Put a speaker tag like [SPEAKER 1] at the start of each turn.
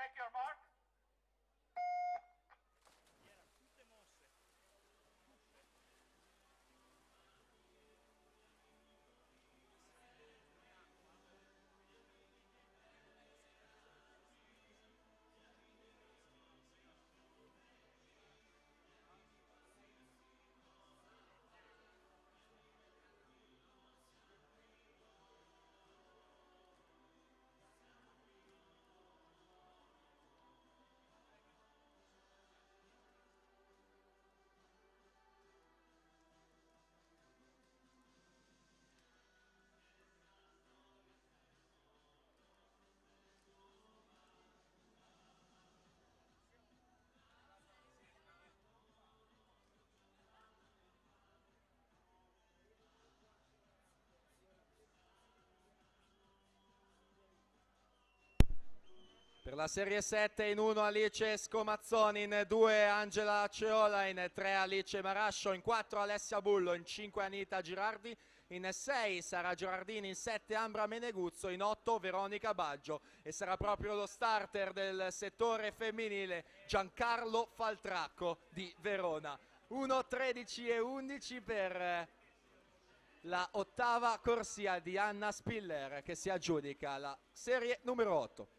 [SPEAKER 1] Take your mark.
[SPEAKER 2] Per la Serie 7 in 1 Alice Scomazzoni, in 2 Angela Ceola, in 3 Alice Marascio, in 4 Alessia Bullo, in 5 Anita Girardi, in 6 Sara Girardini, in 7 Ambra Meneguzzo, in 8 Veronica Baggio, e sarà proprio lo starter del settore femminile Giancarlo Faltracco di Verona. 1:13 e 11 per la ottava corsia di Anna Spiller, che si aggiudica la serie numero 8.